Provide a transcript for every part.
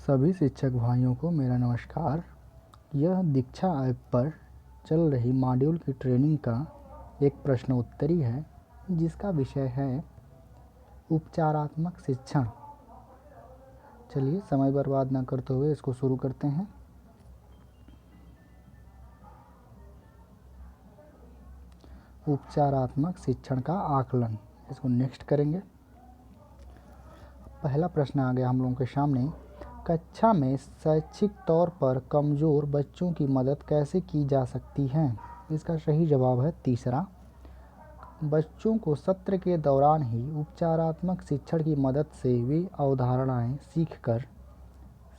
सभी शिक्षक भाइयों को मेरा नमस्कार। यह दीक्षा ऐप पर चल रही मॉड्यूल की ट्रेनिंग का एक प्रश्नोत्तरी है जिसका विषय है उपचारात्मक शिक्षण। चलिए समय बर्बाद न करते हुए इसको शुरू करते हैं। उपचारात्मक शिक्षण का आकलन, इसको नेक्स्ट करेंगे। पहला प्रश्न आ गया हम लोगों के सामने। कक्षा में शैक्षिक तौर पर कमज़ोर बच्चों की मदद कैसे की जा सकती है? इसका सही जवाब है तीसरा। बच्चों को सत्र के दौरान ही उपचारात्मक शिक्षण की मदद से वे अवधारणाएं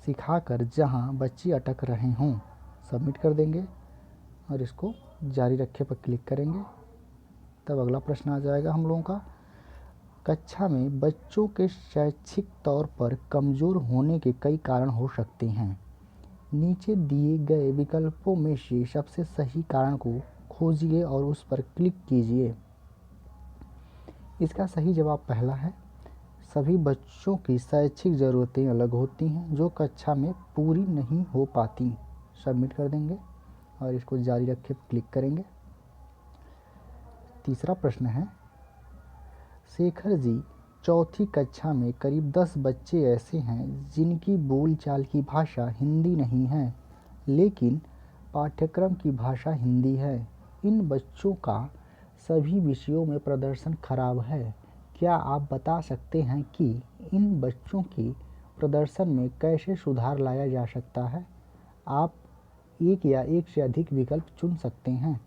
सिखाकर जहां बच्चे अटक रहे हों। सबमिट कर देंगे और इसको जारी रखे पर क्लिक करेंगे। तब अगला प्रश्न आ जाएगा हम लोगों का। कक्षा में बच्चों के शैक्षिक तौर पर कमज़ोर होने के कई कारण हो सकते हैं। नीचे दिए गए विकल्पों में से सबसे सही कारण को खोजिए और उस पर क्लिक कीजिए। इसका सही जवाब पहला है। सभी बच्चों की शैक्षिक ज़रूरतें अलग होती हैं जो कक्षा में पूरी नहीं हो पाती। सबमिट कर देंगे और इसको जारी रखे क्लिक करेंगे। तीसरा प्रश्न है, शेखर जी, चौथी कक्षा में करीब 10 बच्चे ऐसे हैं जिनकी बोलचाल की भाषा हिंदी नहीं है लेकिन पाठ्यक्रम की भाषा हिंदी है। इन बच्चों का सभी विषयों में प्रदर्शन खराब है। क्या आप बता सकते हैं कि इन बच्चों के प्रदर्शन में कैसे सुधार लाया जा सकता है? आप एक या एक से अधिक विकल्प चुन सकते हैं।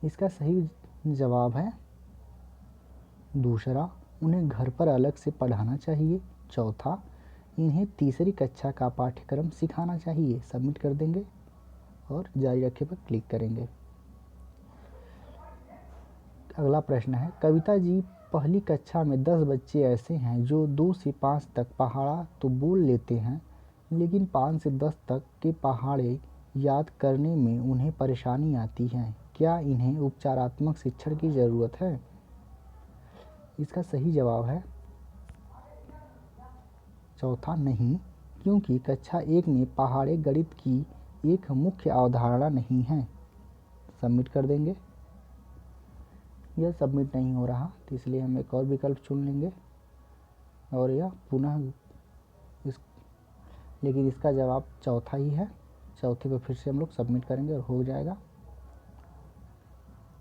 इसका सही जवाब है दूसरा, उन्हें घर पर अलग से पढ़ाना चाहिए। चौथा, इन्हें तीसरी कक्षा का पाठ्यक्रम सिखाना चाहिए। सबमिट कर देंगे और जारी रखे पर क्लिक करेंगे। अगला प्रश्न है, कविता जी, पहली कक्षा में 10 बच्चे ऐसे हैं जो 2 से 5 तक पहाड़ा तो बोल लेते हैं लेकिन 5 से 10 तक के पहाड़े याद करने में उन्हें परेशानी आती है। क्या इन्हें उपचारात्मक शिक्षण की ज़रूरत है? इसका सही जवाब है चौथा, नहीं, क्योंकि कक्षा 1 में पहाड़े गणित की एक मुख्य अवधारणा नहीं है। सबमिट कर देंगे। यह सबमिट नहीं हो रहा तो इसलिए हम एक और विकल्प चुन लेंगे और यह पुनः लेकिन इसका जवाब चौथा ही है। चौथे पर फिर से हम लोग सबमिट करेंगे और हो जाएगा।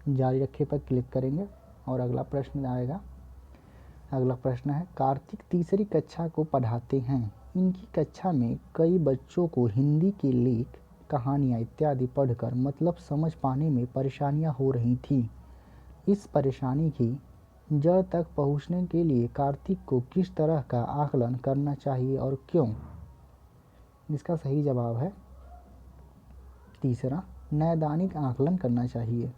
जारी रखे पर क्लिक करेंगे और अगला प्रश्न आएगा। अगला प्रश्न है, कार्तिक तीसरी कक्षा को पढ़ाते हैं। इनकी कक्षा में कई बच्चों को हिंदी के लेख, कहानियाँ इत्यादि पढ़कर मतलब समझ पाने में परेशानियाँ हो रही थीं। इस परेशानी की जड़ तक पहुँचने के लिए कार्तिक को किस तरह का आकलन करना चाहिए और क्यों? इसका सही जवाब है तीसरा, नैदानिक आकलन करना चाहिए।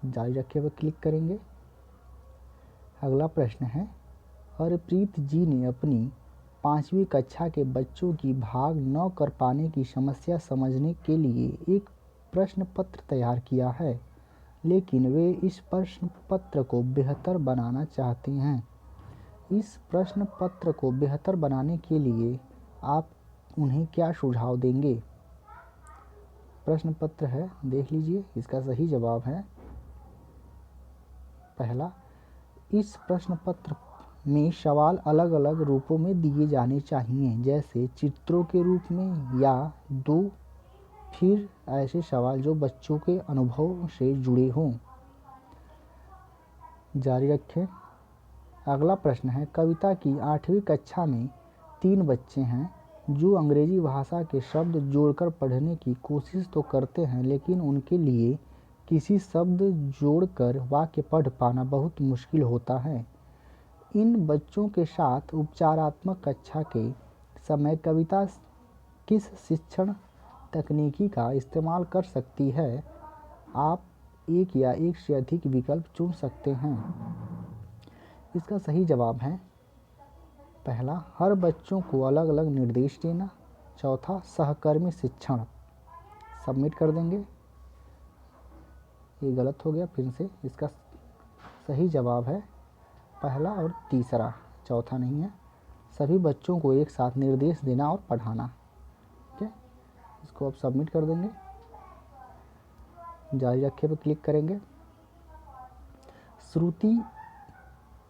जारी रखे पर क्लिक करेंगे। अगला प्रश्न है, हरप्रीत जी ने अपनी 5वीं कक्षा के बच्चों की भाग न कर पाने की समस्या समझने के लिए एक प्रश्न पत्र तैयार किया है लेकिन वे इस प्रश्न पत्र को बेहतर बनाना चाहते हैं। इस प्रश्न पत्र को बेहतर बनाने के लिए आप उन्हें क्या सुझाव देंगे? प्रश्न पत्र है, देख लीजिए। इसका सही जवाब है पहला, इस प्रश्न पत्र में सवाल अलग अलग रूपों में दिए जाने चाहिए, जैसे चित्रों के रूप में या दो फिर ऐसे सवाल जो बच्चों के अनुभव से जुड़े हों। जारी रखें। अगला प्रश्न है, कविता की 8वीं कक्षा में 3 बच्चे हैं जो अंग्रेजी भाषा के शब्द जोड़कर पढ़ने की कोशिश तो करते हैं लेकिन उनके लिए किसी शब्द जोड़कर वाक्य पढ़ पाना बहुत मुश्किल होता है। इन बच्चों के साथ उपचारात्मक कक्षा के समय कविता किस शिक्षण तकनीकी का इस्तेमाल कर सकती है? आप एक या एक से अधिक विकल्प चुन सकते हैं। इसका सही जवाब है पहला, हर बच्चों को अलग अलग निर्देश देना। चौथा, सहकर्मी शिक्षण। सबमिट कर देंगे। ये गलत हो गया फिर से। इसका सही जवाब है पहला और तीसरा, चौथा नहीं है। सभी बच्चों को एक साथ निर्देश देना और पढ़ाना। ठीक है, इसको आप सबमिट कर देंगे, जारी रखे पर क्लिक करेंगे। श्रुति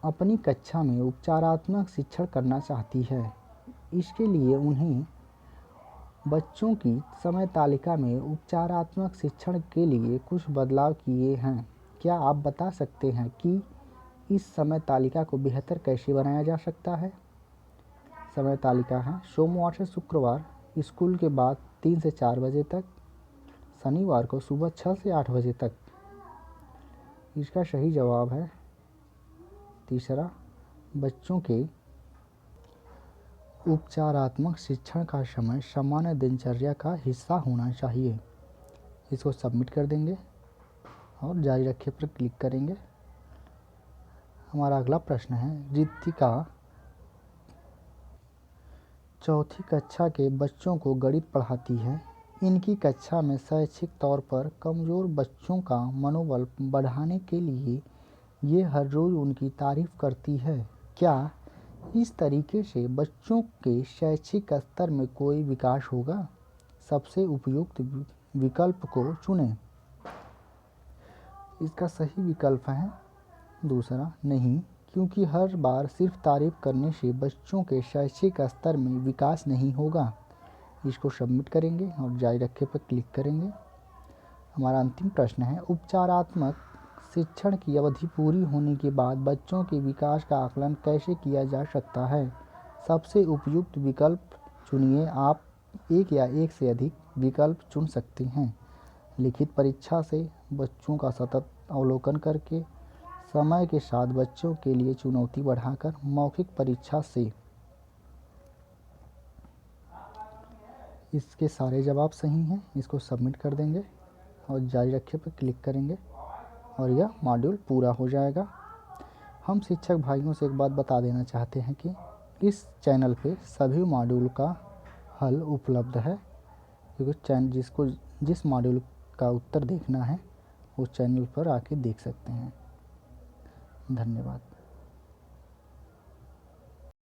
अपनी कक्षा में उपचारात्मक शिक्षण करना चाहती है। इसके लिए उन्हें बच्चों की समय तालिका में उपचारात्मक शिक्षण के लिए कुछ बदलाव किए हैं। क्या आप बता सकते हैं कि इस समय तालिका को बेहतर कैसे बनाया जा सकता है? समय तालिका है सोमवार से शुक्रवार स्कूल के बाद 3 से 4 बजे तक, शनिवार को सुबह 6 से 8 बजे तक। इसका सही जवाब है तीसरा, बच्चों के उपचारात्मक शिक्षण का समय सामान्य दिनचर्या का हिस्सा होना चाहिए। इसको सबमिट कर देंगे और जारी रखे पर क्लिक करेंगे। हमारा अगला प्रश्न है, रितिका चौथी कक्षा के बच्चों को गणित पढ़ाती है। इनकी कक्षा में शैक्षिक तौर पर कमज़ोर बच्चों का मनोबल बढ़ाने के लिए ये हर रोज़ उनकी तारीफ करती है। क्या इस तरीके से बच्चों के शैक्षिक स्तर में कोई विकास होगा? सबसे उपयुक्त विकल्प को चुनें। इसका सही विकल्प है दूसरा, नहीं, क्योंकि हर बार सिर्फ तारीफ करने से बच्चों के शैक्षिक स्तर में विकास नहीं होगा। इसको सबमिट करेंगे और जारी रखे पर क्लिक करेंगे। हमारा अंतिम प्रश्न है, उपचारात्मक शिक्षण की अवधि पूरी होने के बाद बच्चों के विकास का आकलन कैसे किया जा सकता है? सबसे उपयुक्त विकल्प चुनिए। आप एक या एक से अधिक विकल्प चुन सकते हैं। लिखित परीक्षा से, बच्चों का सतत अवलोकन करके, समय के साथ बच्चों के लिए चुनौती बढ़ाकर, मौखिक परीक्षा से। इसके सारे जवाब सही हैं। इसको सबमिट कर देंगे और जारी रखे पर क्लिक करेंगे और यह मॉड्यूल पूरा हो जाएगा। हम शिक्षक भाइयों से एक बात बता देना चाहते हैं कि इस चैनल पे सभी मॉड्यूल का हल उपलब्ध है, क्योंकि जिस मॉड्यूल का उत्तर देखना है उस चैनल पर आके देख सकते हैं। धन्यवाद।